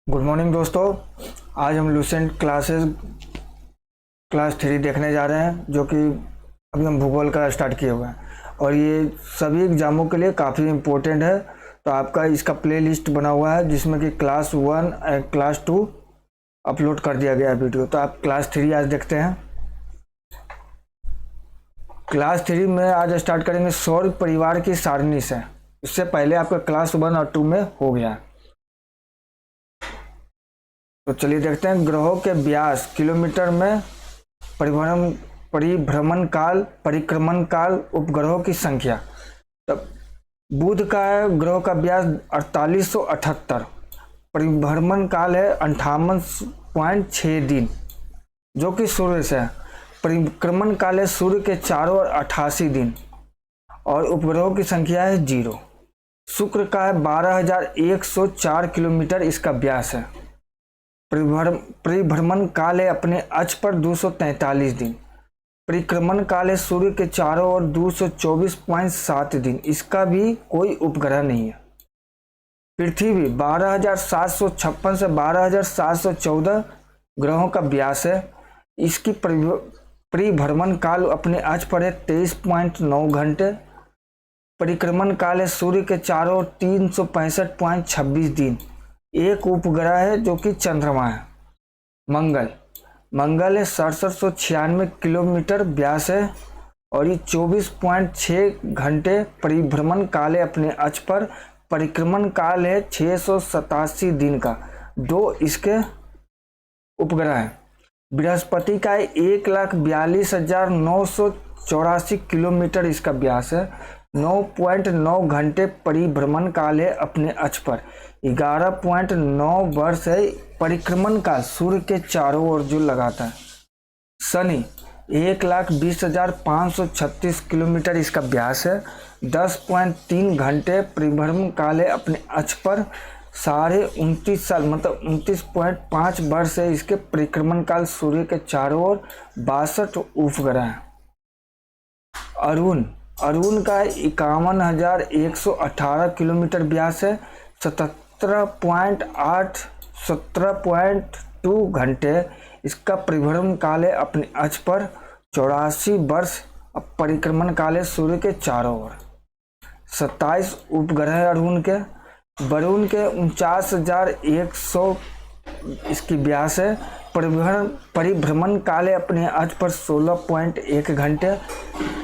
Good morning दोस्तों। आज हम लूसेंट क्लास 3 देखने जा रहे हैं, जो कि अभी हम भूगोल का स्टार्ट किए हुए हैं और ये सभी एग्जामों के लिए काफ़ी इम्पोर्टेंट है। तो आपका इसका प्लेलिस्ट बना हुआ है जिसमें कि क्लास 1 और क्लास 2 अपलोड कर दिया गया है वीडियो। तो आप क्लास 3 आज देखते हैं। क्लास 3 में आज स्टार्ट करेंगे सौर परिवार की सारणी से। इससे पहले आपका क्लास 1 और 2 में हो गया है। तो चलिए देखते हैं। ग्रहों के व्यास किलोमीटर में, परिभ्रमण काल, उपग्रहों की संख्या। तब बुध का है ग्रहों का व्यास 4878, परिभ्रमण काल है 58.6 दिन जो कि सूर्य से है। परिक्रमण काल है सूर्य के चारों ओर 88 दिन और उपग्रहों की संख्या है 0। शुक्र का है 12,104 किलोमीटर इसका व्यास है। परिभ्रमण काल है अपने अक्ष पर 243 दिन। परिक्रमण काल है सूर्य के चारों ओर 224.7 दिन। इसका भी कोई उपग्रह नहीं है। पृथ्वी 12,756 से 12,714 ग्रहों का व्यास है। इसकी परिभ्रमण काल अपने अक्ष पर है 23.9 घंटे। परिक्रमण काल है सूर्य के चारों ओर 365.26 दिन। एक उपग्रह है जो कि चंद्रमा है। मंगल है 6796 किलोमीटर व्यास है और ये 24.6 घंटे परिभ्रमण काल है अपने अक्ष पर। परिक्रमण काल है 687 दिन का। 2 इसके उपग्रह है। बृहस्पति का है 1,42,984 किलोमीटर इसका व्यास है। 9.9 घंटे परिभ्रमण काल है अपने अक्ष पर। 11.9 वर्ष है परिक्रमण काल सूर्य के चारों ओर जो लगाता है। शनि 1,20,536 किलोमीटर इसका व्यास है। 10.3 घंटे परिभ्रमण काल है अपने अक्ष पर। 29.5 साल मतलब 29.5 वर्ष है इसके परिक्रमण काल सूर्य के चारों ओर। 62 उपग्रह है। अरुण का 51,118 किलोमीटर व्यास है। 17.2 घंटे इसका परिभ्रमण काल है अपने अक्ष पर। 84 वर्ष परिक्रमण काल है सूर्य के चारों ओर। 27 उपग्रह है वरुण के 49,100 इसकी व्यास है। परिभ्रमण काल है अपने अक्ष पर 16.1 घंटे।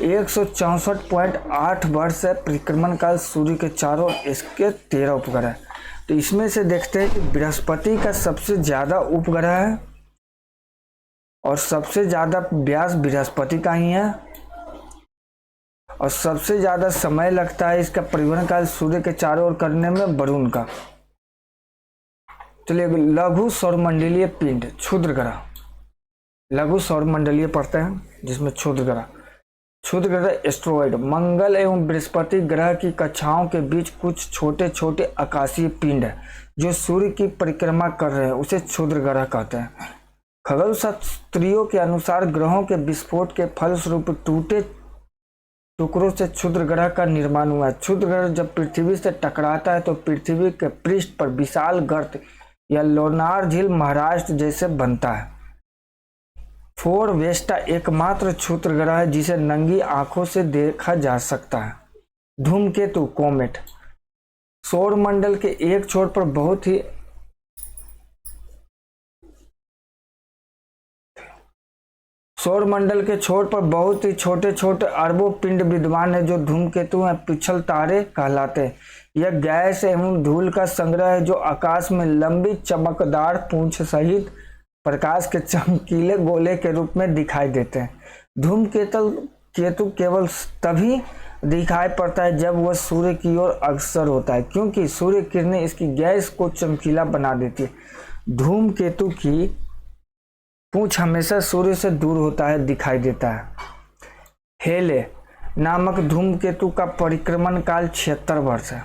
164.8 वर्ष है परिक्रमण काल सूर्य के चारों। इसके 13 उपग्रह है। तो इसमें से देखते हैं कि बृहस्पति का सबसे ज्यादा उपग्रह है और सबसे ज्यादा व्यास बृहस्पति का ही है और सबसे ज्यादा समय लगता है इसका परिभ्रमण काल सूर्य के चारों ओर करने में वरुण का। चलिए लघु सौरमंडलीय पिंड क्षुद्र ग्रह। लघु सौरमंडलीय पढ़ते हैं जिसमें क्षुद्र ग्रह एस्ट्रॉयड। मंगल एवं बृहस्पति ग्रह की कक्षाओं के बीच कुछ छोटे छोटे आकाशीय पिंड है जो सूर्य की परिक्रमा कर रहे हैं, उसे क्षुद्र ग्रह कहते हैं। खगोल शास्त्रियों के अनुसार ग्रहों के विस्फोट के फलस्वरूप टूटे टुकड़ों से क्षुद्र ग्रह का निर्माण हुआ है। क्षुद्र ग्रह जब पृथ्वी से टकराता है तो पृथ्वी के पृष्ठ पर विशाल गर्त या लोनार झील महाराष्ट्र जैसे बनता है। फोर वेस्टा एकमात्र क्षुद्र ग्रह है जिसे नंगी आंखों से देखा जा सकता है। धूमकेतु कोमेट सौर मंडल के एक छोर पर बहुत ही छोटे छोटे अरबों पिंड विद्यमान है जो धूमकेतु हैं। पिछल तारे कहलाते हैं। यह गैस एवं धूल का संग्रह है जो आकाश में लंबी चमकदार पूंछ सहित प्रकाश के चमकीले गोले के रूप में दिखाई देते हैं। धूमकेतु केवल तभी दिखाई पड़ता है जब वह सूर्य की ओर अग्रसर होता है, क्योंकि सूर्य किरणें इसकी गैस को चमकीला बना देती है। धूमकेतु की पूंछ हमेशा सूर्य से दूर होता है दिखाई देता है। हेले नामक धूमकेतु का परिक्रमण काल 76 वर्ष है।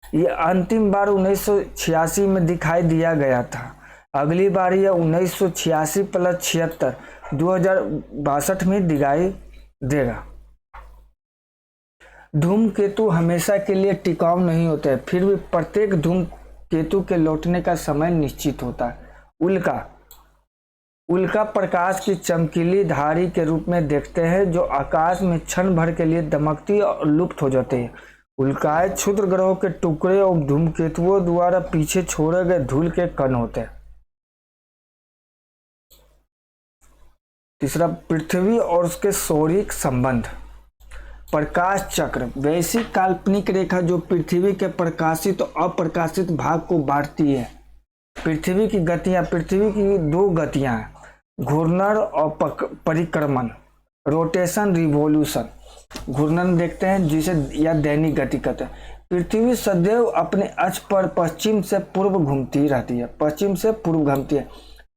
यह अंतिम बार 1986 में दिखाई दिया गया था। अगली बार यह 1986 + 76 2062 में दिखाई देगा। धूमकेतु हमेशा के लिए टिकाऊ नहीं होते, फिर भी प्रत्येक केतु के लौटने का समय निश्चित होता है। उल्का उल्का प्रकाश की चमकीली धारी के रूप में देखते हैं जो आकाश में क्षण भर के लिए दमकती और लुप्त हो जाती है। उल्काएं क्षुद्र ग्रहों के टुकड़े और धूमकेतुओं द्वारा पीछे छोड़े गए धूल के कण होते हैं। तीसरा, पृथ्वी और उसके सौरिक संबंध। प्रकाश चक्र वैसी काल्पनिक रेखा जो पृथ्वी के प्रकाशित और अप्रकाशित भाग को बांटती है। पृथ्वी की दो गतियां हैं, घूर्णन और परिक्रमण, रोटेशन रिवॉल्यूशन। घूर्णन देखते हैं जिसे या दैनिक गति कहते हैं। पृथ्वी सदैव अपने अक्ष पर पश्चिम से पूर्व घूमती रहती है,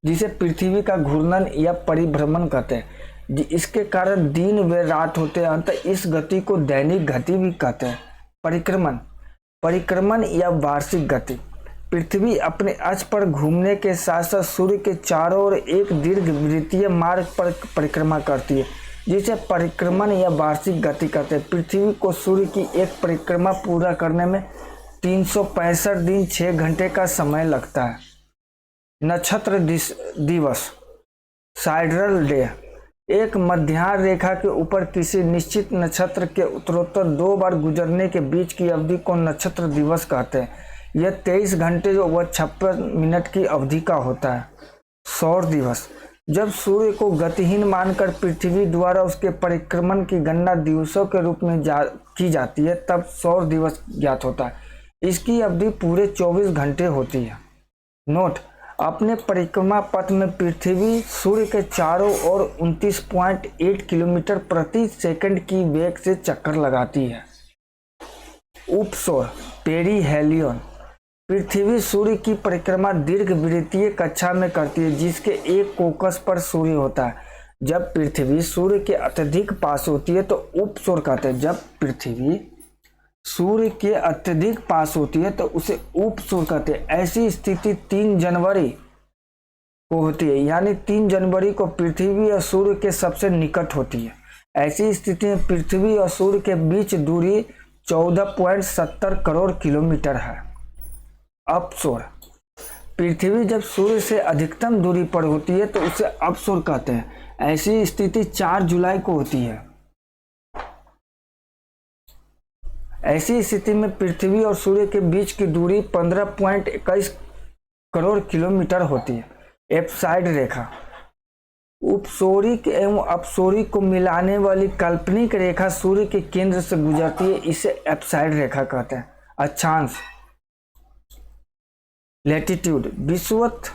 जिसे पृथ्वी का घूर्णन या परिभ्रमण कहते हैं। इसके कारण दिन व रात होते हैं, अतः इस गति को दैनिक गति भी कहते हैं। परिक्रमण या वार्षिक गति। पृथ्वी अपने अक्ष पर घूमने के साथ साथ सूर्य के चारों ओर एक दीर्घ वृत्तीय मार्ग पर परिक्रमा करती है, जिसे परिक्रमण या वार्षिक गति कहते हैं। पृथ्वी को सूर्य की एक परिक्रमा पूरा करने में 365 दिन 6 घंटे का समय लगता है। नक्षत्र दिवस, साइडरल डे, एक मध्याह्न रेखा के ऊपर किसी निश्चित नक्षत्र के उत्तरोत्तर 2 बार गुजरने के बीच की अवधि को नक्षत्र दिवस कहते हैं। यह 23 घंटे व 56 मिनट की अवधि का होता है। सौर दिवस, जब सूर्य को गतिहीन मानकर पृथ्वी द्वारा उसके परिक्रमण की गणना दिवसों के रूप में की जाती है, तब सौर दिवस ज्ञात होता है। इसकी अवधि पूरे 24 घंटे होती है। नोट, अपने परिक्रमा पथ में पृथ्वी सूर्य के चारों ओर 29.8 किलोमीटर प्रति सेकंड की वेग से चक्कर लगाती है। उपसौर, पेरीहेलियन, पृथ्वी सूर्य की परिक्रमा दीर्घ वृत्तीय कक्षा में करती है, जिसके एक फोकस पर सूर्य होता है। जब पृथ्वी सूर्य के अत्यधिक पास होती है तो उपसौर कहते हैं। जब पृथ्वी सूर्य के अत्यधिक पास होती है तो उसे उपसौर कहते हैं। ऐसी स्थिति 3 जनवरी को होती है, यानी 3 जनवरी को पृथ्वी और सूर्य के सबसे निकट होती है। ऐसी स्थिति में पृथ्वी और सूर्य के बीच दूरी 14.70 करोड़ किलोमीटर है। अपसौर, पृथ्वी जब सूर्य से अधिकतम दूरी पर होती है तो उसे अपसौर कहते हैं। ऐसी स्थिति 4 जुलाई को होती है। ऐसी स्थिति में पृथ्वी और सूर्य के बीच की दूरी 15.21 करोड़ किलोमीटर होती है। एप्साइड रेखा, उपसौरिक एवं अपसौरिक को मिलाने वाली काल्पनिक रेखा सूर्य के केंद्र से गुजरती है, इसे एप्साइड रेखा कहते हैं। अक्षांश, लैटिट्यूड, विषुवत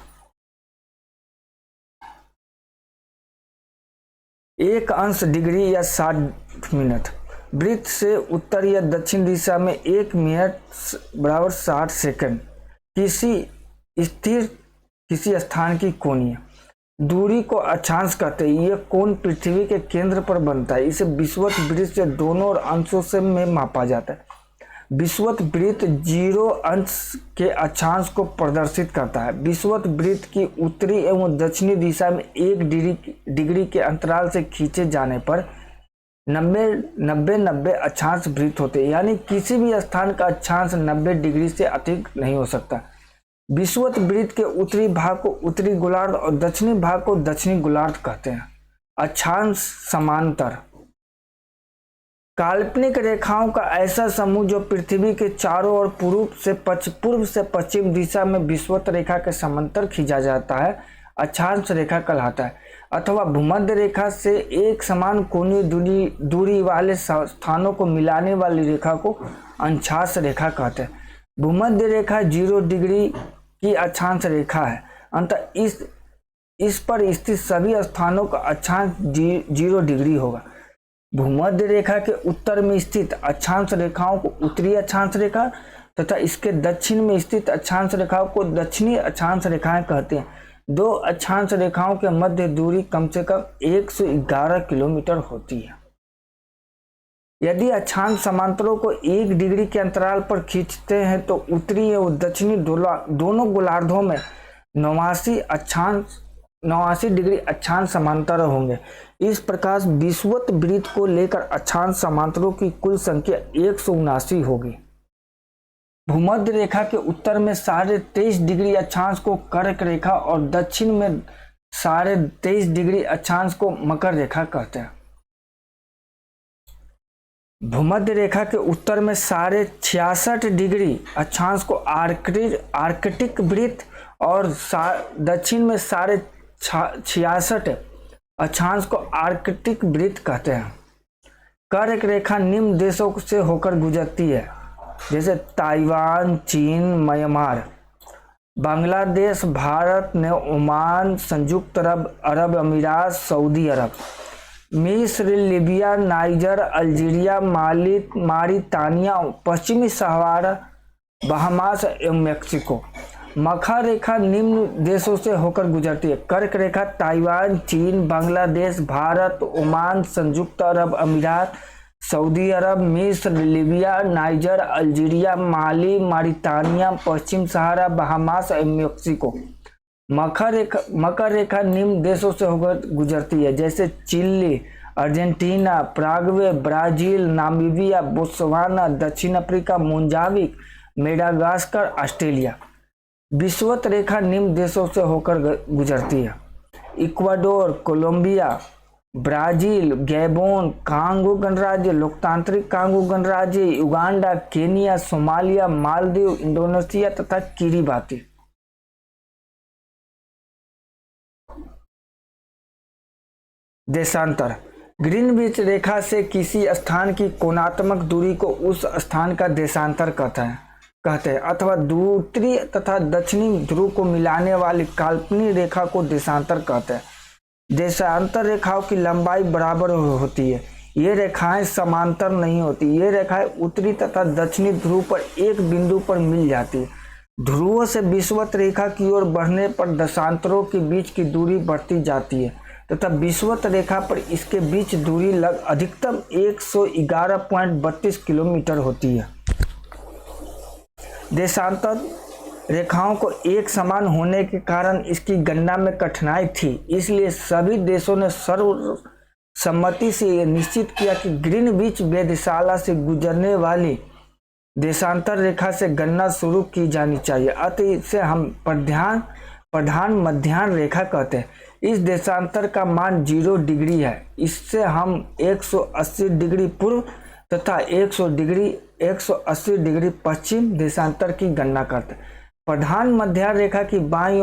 1 अंश डिग्री या 60 मिनट। वृत्त से उत्तर या दक्षिण दिशा में 1 मिनट बराबर 60 सेकंड। किसी स्थान की कोणीय दूरी को अक्षांश कहते हैं। यह कोण पृथ्वी के केंद्र पर बनता है। इसे विषुवत वृत्त से दोनों और अंशों से में मापा जाता है। विषुवत वृत्त 0 अंश के अक्षांश को प्रदर्शित करता है। विषुवत वृत्त की उत्तरी एवं दक्षिणी दिशा में 1 डिग्री के अंतराल से खींचे जाने पर 90 अक्षांश वृत्त होते हैं, यानी किसी भी स्थान का अक्षांश 90 डिग्री से अधिक नहीं हो सकता। विषुवत वृत्त के उत्तरी भाग को उत्तरी गोलार्ध और दक्षिणी भाग को दक्षिणी गोलार्ध कहते हैं। अक्षांश समांतर, काल्पनिक रेखाओं का ऐसा समूह जो पृथ्वी के चारों ओर पूर्व से पश्चिम दिशा में विषुवत रेखा के समांतर खींचा जाता है, अक्षांश रेखा कहलाता है। अथवा भूमध्य रेखा से एक समान कोणीय दूरी वाले स्थानों को मिलाने वाली रेखा को अक्षांश रेखा कहते हैं। भूमध्य रेखा 0 डिग्री की अक्षांश रेखा है, अतः इस पर स्थित सभी स्थानों का अक्षांश 0 डिग्री होगा। भूमध्य रेखा के उत्तर में स्थित अक्षांश रेखाओं को उत्तरी अक्षांश रेखा तथा इसके दक्षिण में स्थित अक्षांश रेखाओं को दक्षिणी अक्षांश रेखाएं कहते हैं। 2 अक्षांश रेखाओं के मध्य दूरी कम से कम 111 किलोमीटर होती है। यदि अक्षांश समांतरों को 1 डिग्री के अंतराल पर खींचते हैं तो उत्तरी एवं दक्षिणी दोनों गोलार्धों में 89 डिग्री अक्षांश समांतर होंगे। इस प्रकार विषुवत वृत्त को लेकर अक्षांश समांतरों की कुल संख्या 179 होगी। भूमध्य रेखा के उत्तर में 23.5 डिग्री अक्षांश को कर्क रेखा और दक्षिण में 23.5 डिग्री अक्षांश को मकर रेखा कहते हैं। भूमध्य रेखा के उत्तर में 66.5 डिग्री अक्षांश को आर्कटिक वृत्त और दक्षिण में 66.5 अक्षांश को आर्कटिक वृत्त कहते हैं। कर्क रेखा निम्न देशों से होकर गुजरती है, जैसे ताइवान, चीन, म्यांमार, बांग्लादेश, भारत, ओमान, संयुक्त अरब अमीरात, सऊदी अरब, मिस्र, लीबिया, नाइजर, अल्जीरिया, माली, मारितानिया, पश्चिमी सहारा, बहामास एवं मेक्सिको। मकर रेखा निम्न देशों से होकर गुजरती है। कर्क रेखा ताइवान, चीन, बांग्लादेश, भारत, ओमान, संयुक्त अरब अमीरात, सऊदी अरब, मिस्र, Libya, Niger, Algeria, Mali, Mauritania, पश्चिम सहारा, बहामास एवं मेक्सिको। मकर रेखा निम्न देशों से होकर गुजरती है, जैसे Chile, Argentina, Paraguay, Brazil, Namibia, Botswana, दक्षिण अफ्रीका, मोजाम्बिक, मेडागास्कर, ऑस्ट्रेलिया। विषुवत रेखा निम्न देशों से होकर गुजरती है। Ecuador, Colombia, Brazil, Gabon, Congo गणराज्य, लोकतांत्रिक कांगो गणराज्य, Uganda, Kenya, Somalia, Maldives, Indonesia तथा किरिबाती। देशांतर। ग्रीनविच रेखा से किसी स्थान की कोणात्मक दूरी को उस स्थान का देशांतर कहते हैं अथवा उत्तरी तथा दक्षिणी ध्रुव को मिलाने वाली काल्पनिक रेखा को देशांतर कहते हैं। देशांतर रेखाओं की लंबाई बराबर होती है। ये रेखाएं समांतर नहीं होती। ये रेखाएं उत्तरी तथा दक्षिणी ध्रुव पर एक बिंदु पर मिल जाती है। ध्रुवों से विषुवत रेखा की ओर बढ़ने पर देशांतरों के बीच की दूरी बढ़ती जाती है तथा विषुवत रेखा पर इसके बीच दूरी अधिकतम 111.32 किलोमीटर होती है। देशांतर रेखाओं को एक समान होने के कारण इसकी गणना में कठिनाई थी, इसलिए सभी देशों ने सर्वसम्मति से यह निश्चित किया कि ग्रीनविच वेधशाला से गुजरने वाली देशांतर रेखा से गणना शुरू की जानी चाहिए। अतः इसे हम प्रधान मध्याह्न रेखा कहते हैं। इस देशांतर का मान 0 डिग्री है। इससे हम 180 डिग्री पूर्व तथा 180 डिग्री पश्चिम देशांतर की गणना करते हैं। प्रधान मध्याह्न रेखा की बाईं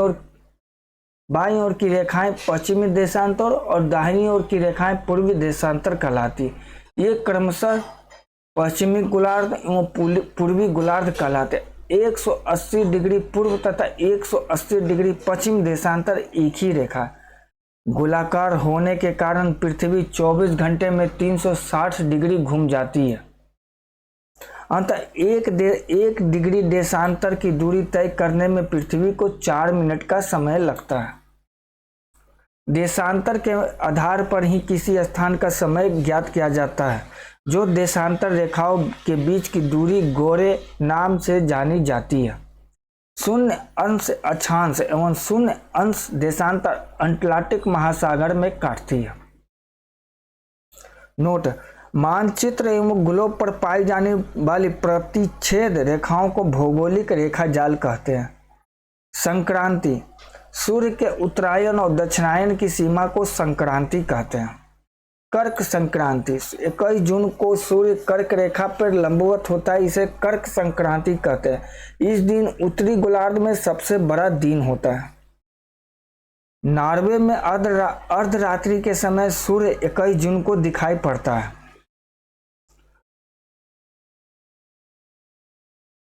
ओर की रेखाएं पश्चिमी देशांतर और दाहिनी ओर की रेखाएं पूर्वी देशांतर कहलाती। ये क्रमशः पश्चिमी गोलार्ध एवं पूर्वी गोलार्ध कहलाते। 180 डिग्री पूर्व तथा 180 डिग्री पश्चिम देशांतर एक ही रेखा। गोलाकार होने के कारण पृथ्वी 24 घंटे में 360 डिग्री घूम जाती है। अतः एक डिग्री देशांतर की दूरी तय करने में पृथ्वी को 4 मिनट का समय लगता है। देशांतर के आधार पर ही किसी स्थान का समय ज्ञात किया जाता है। जो देशांतर रेखाओं के बीच की दूरी गोरे नाम से जानी जाती है। 0 अंश अक्षांश एवं 0 अंश देशांतर अटलांटिक महासागर में काटती है। नोट: मानचित्र एवं ग्लोब पर पाई जाने वाली प्रतिच्छेद रेखाओं को भौगोलिक रेखा जाल कहते हैं। संक्रांति: सूर्य के उत्तरायण और दक्षिणायन की सीमा को संक्रांति कहते हैं। कर्क संक्रांति: 21 जून को सूर्य कर्क रेखा पर लंबवत होता है, इसे कर्क संक्रांति कहते हैं। इस दिन उत्तरी गोलार्ध में सबसे बड़ा दिन होता है। नॉर्वे में अर्धरात्रि के समय सूर्य 21 जून को दिखाई पड़ता है।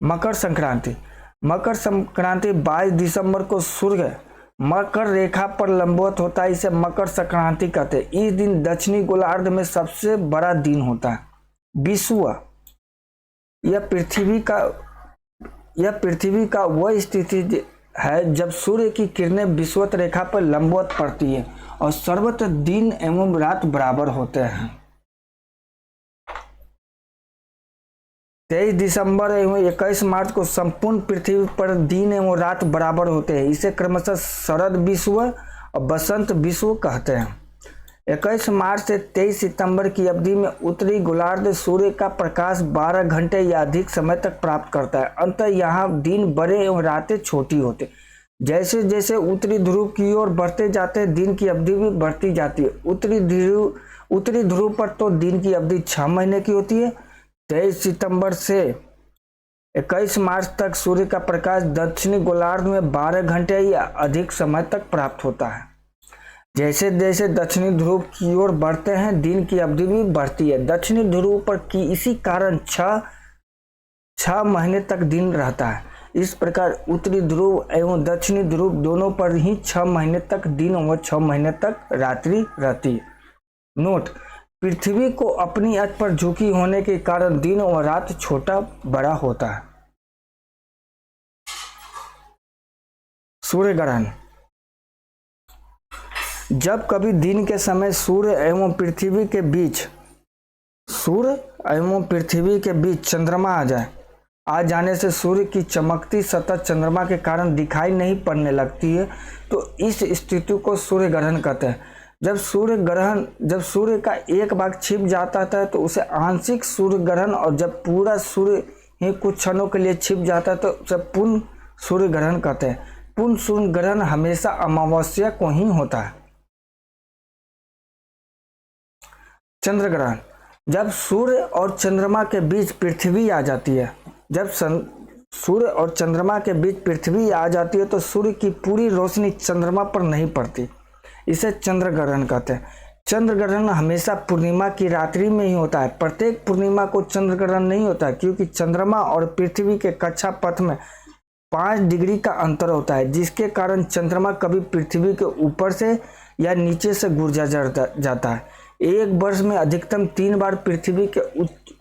मकर संक्रांति: मकर संक्रांति 22 दिसंबर को सूर्य मकर रेखा पर लंबवत होता है, इसे मकर संक्रांति कहते हैं। इस दिन दक्षिणी गोलार्ध में सबसे बड़ा दिन होता है। विषुवत: यह पृथ्वी का वह स्थिति है जब सूर्य की किरणें विषुवत रेखा पर लंबवत पड़ती है और सर्वत्र दिन एवं रात बराबर होते हैं। 23 दिसंबर एवं 21 मार्च को संपूर्ण पृथ्वी पर दिन एवं रात बराबर होते हैं। इसे क्रमशः शरद विषुव और बसंत विषुव कहते हैं। 21 मार्च से 23 सितंबर की अवधि में उत्तरी गोलार्ध सूर्य का प्रकाश 12 घंटे या अधिक समय तक प्राप्त करता है। अंततः यहाँ दिन बड़े एवं रातें छोटी होते। जैसे जैसे उत्तरी ध्रुव की ओर बढ़ते जाते हैं, दिन की अवधि भी बढ़ती जाती है। उत्तरी ध्रुव पर तो दिन की अवधि 6 महीने की होती है। 23 सितंबर से 21 मार्च तक सूर्य का प्रकाश दक्षिणी गोलार्ध में 12 घंटे या अधिक समय तक प्राप्त होता है। जैसे जैसे दक्षिणी ध्रुव की ओर बढ़ते हैं, दिन की अवधि भी बढ़ती है। दक्षिणी ध्रुव पर की इसी कारण 6 महीने तक दिन रहता है। इस प्रकार उत्तरी ध्रुव एवं दक्षिणी ध्रुव दोनों पर ही 6 महीने तक दिन और 6 महीने तक रात्रि रहती है। नोट: पृथ्वी को अपनी अक्ष पर झुकी होने के कारण दिन और रात छोटा बड़ा होता है। सूर्य ग्रहण: जब कभी दिन के समय सूर्य एवं पृथ्वी के बीच चंद्रमा आ जाने से सूर्य की चमकती सतह चंद्रमा के कारण दिखाई नहीं पड़ने लगती है, तो इस स्थिति को सूर्य ग्रहण कहते हैं। जब सूर्य का एक भाग छिप जाता है तो उसे आंशिक सूर्य ग्रहण, और जब पूरा सूर्य ही कुछ क्षणों के लिए छिप जाता है तो उसे पूर्ण सूर्य ग्रहण कहते हैं। पूर्ण सूर्य ग्रहण हमेशा अमावस्या को ही होता है। चंद्र ग्रहण: जब सूर्य और चंद्रमा के बीच पृथ्वी आ जाती है तो सूर्य की पूरी रोशनी चंद्रमा पर नहीं पड़ती। इसे चंद्र ग्रहण कहते हैं। चंद्र ग्रहण हमेशा पूर्णिमा की रात्रि में ही होता है। प्रत्येक पूर्णिमा को चंद्र ग्रहण नहीं होता है, क्योंकि चंद्रमा और पृथ्वी के कक्षा पथ में 5 डिग्री का अंतर होता है, जिसके कारण चंद्रमा कभी पृथ्वी के ऊपर से या नीचे से गुजर जाता है। एक वर्ष में अधिकतम 3 बार पृथ्वी के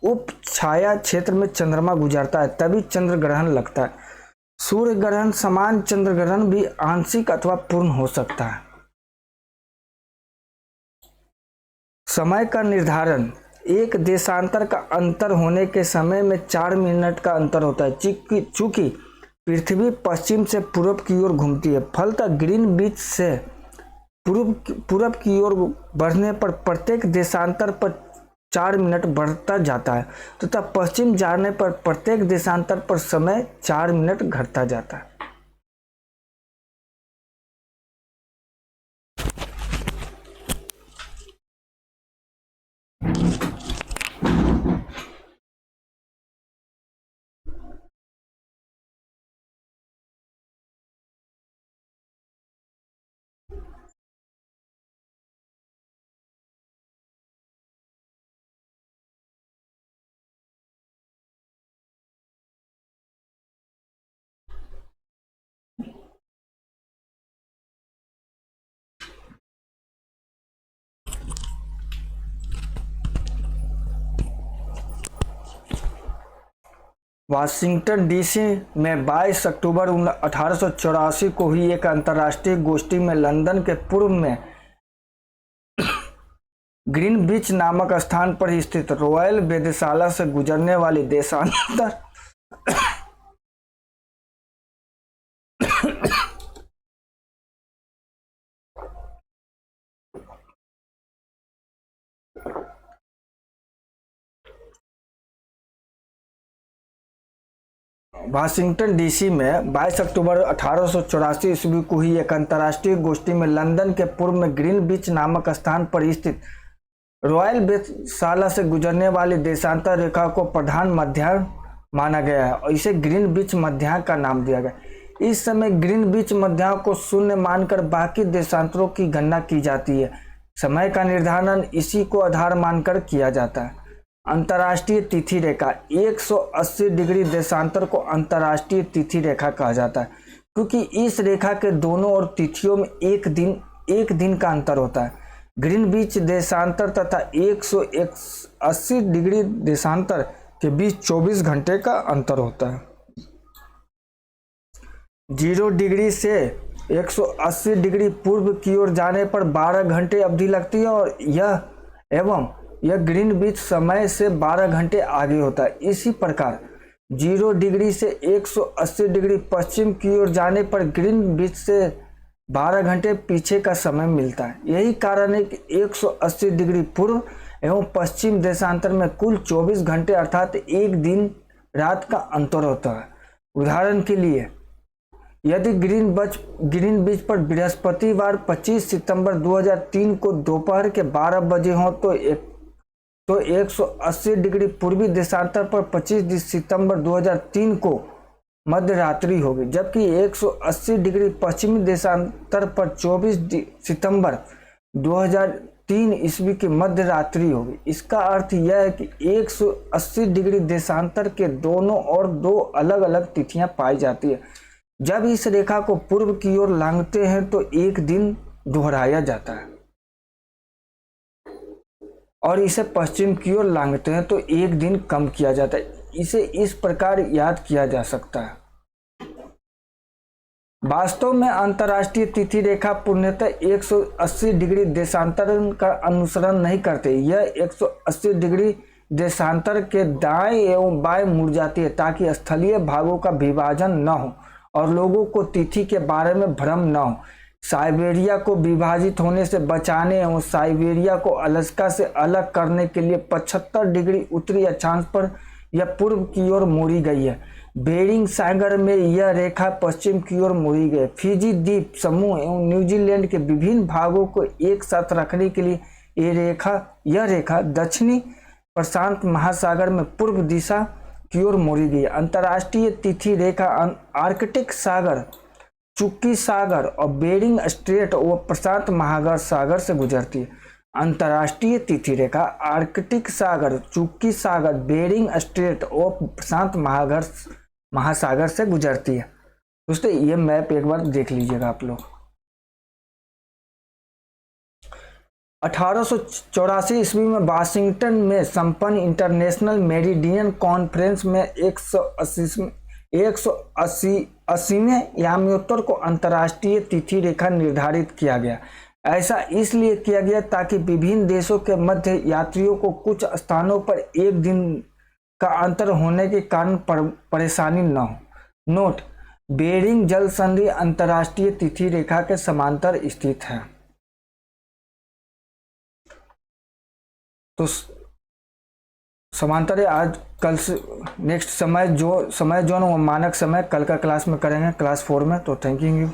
उप छाया क्षेत्र में चंद्रमा गुजरता है, तभी चंद्र ग्रहण लगता है। सूर्य ग्रहण समान चंद्र ग्रहण भी आंशिक अथवा पूर्ण हो सकता है। समय का निर्धारण: एक देशांतर का अंतर होने के समय में 4 मिनट का अंतर होता है। चूंकि पृथ्वी पश्चिम से पूर्व की ओर घूमती है, फलतः ग्रीनविच से पूर्व की ओर बढ़ने पर प्रत्येक देशांतर पर 4 मिनट बढ़ता जाता है, तथा पश्चिम जाने पर प्रत्येक देशांतर पर समय 4 मिनट घटता जाता है। वाशिंगटन डीसी में 22 अक्टूबर 1884 को हुई एक अंतर्राष्ट्रीय गोष्ठी में लंदन के पूर्व में ग्रीनविच नामक स्थान पर स्थित रॉयल वेधशाला से गुजरने वाली देशांतर वाशिंगटन डीसी में 22 अक्टूबर 1884 ईस्वी को हुई एक अंतर्राष्ट्रीय गोष्ठी में लंदन के पूर्व में ग्रीनविच नामक स्थान पर स्थित रॉयल वेधशाला से गुजरने वाली देशांतर रेखा को प्रधान मध्याह्न माना गया है और इसे ग्रीनविच मध्याह्न का नाम दिया गया। इस समय ग्रीनविच मध्याह्न को शून्य मानकर बाकी देशांतरों की गणना की जाती है। समय का निर्धारण इसी को आधार मानकर किया जाता है। अंतर्राष्ट्रीय तिथि रेखा: 180 डिग्री देशांतर को अंतर्राष्ट्रीय तिथि रेखा कहा जाता है, क्योंकि इस रेखा के दोनों ओर तिथियों में एक दिन का अंतर होता है। ग्रीनविच देशांतर तथा 180 डिग्री देशांतर के बीच 24 घंटे का अंतर होता है। 0 डिग्री से 180 डिग्री पूर्व की ओर जाने पर 12 घंटे अवधि लगती है और यह ग्रीनविच समय से 12 घंटे आगे होता है। इसी प्रकार 0 डिग्री से 180 डिग्री पश्चिम की ओर जाने पर ग्रीनविच से 12 घंटे पीछे का समय मिलता है। यही कारण है कि 180 डिग्री पूर्व एवं पश्चिम देशांतर में कुल 24 घंटे अर्थात एक दिन रात का अंतर होता है। उदाहरण के लिए यदि ग्रीनविच पर बृहस्पतिवार 25 सितंबर 2003 को दोपहर के 12 बजे हो तो 180 डिग्री पूर्वी देशांतर पर 25 सितंबर 2003 को मध्य रात्रि होगी, जबकि 180 डिग्री पश्चिमी देशांतर पर 24 सितंबर 2003 ईस्वी की मध्य रात्रि होगी। इसका अर्थ यह है कि 180 डिग्री देशांतर के दोनों ओर दो अलग अलग तिथियां पाई जाती है। जब इस रेखा को पूर्व की ओर लांघते हैं तो एक दिन दोहराया जाता है और इसे पश्चिम की ओर लांघते हैं तो एक दिन कम किया जाता है। इसे इस प्रकार याद किया जा सकता है। वास्तव में अंतर्राष्ट्रीय तिथि रेखा पूर्णतः 180 डिग्री देशांतर का अनुसरण नहीं करते। यह 180 डिग्री देशांतर के दाएं एवं बाएं मुड़ जाती है ताकि स्थलीय भागों का विभाजन न हो और लोगों को तिथि के बारे में भ्रम न हो। साइबेरिया को विभाजित होने से बचाने एवं साइबेरिया को अलास्का से अलग करने के लिए 75 डिग्री उत्तरी अक्षांश पर यह पूर्व की ओर मोड़ी गई है। बेरिंग सागर में यह रेखा पश्चिम की ओर मोड़ी गई। फिजी द्वीप समूह एवं न्यूजीलैंड के विभिन्न भागों को एक साथ रखने के लिए यह रेखा दक्षिणी प्रशांत महासागर में पूर्व दिशा की ओर मोड़ी गई। अंतर्राष्ट्रीय तिथि रेखा आर्कटिक सागर, चुक्की सागर और बेरिंग स्ट्रेट व प्रशांत महासागर से गुजरती है। अंतर्राष्ट्रीय तिथि रेखा आर्कटिक सागर, चुक्की सागर, बेरिंग स्ट्रेट और प्रशांत महासागर से गुजरती है। दोस्तों ये मैप एक बार देख लीजिएगा आप लोग। 1884 ईस्वी में वाशिंगटन में संपन्न इंटरनेशनल मेरिडियन कॉन्फ्रेंस में 180वें याम्योत्तर को अंतर्राष्ट्रीय तिथि रेखा निर्धारित किया गया। ऐसा इसलिए किया गया ताकि विभिन्न देशों के मध्य यात्रियों को कुछ स्थानों पर एक दिन का अंतर होने के कारण परेशानी न हो। नोट: बेरिंग जल संधि अंतर्राष्ट्रीय तिथि रेखा के समांतर स्थित है। तो समांतर आज कल से नेक्स्ट समय जोन वो मानक समय कल का क्लास में करेंगे, क्लास 4 में। तो थैंक यू।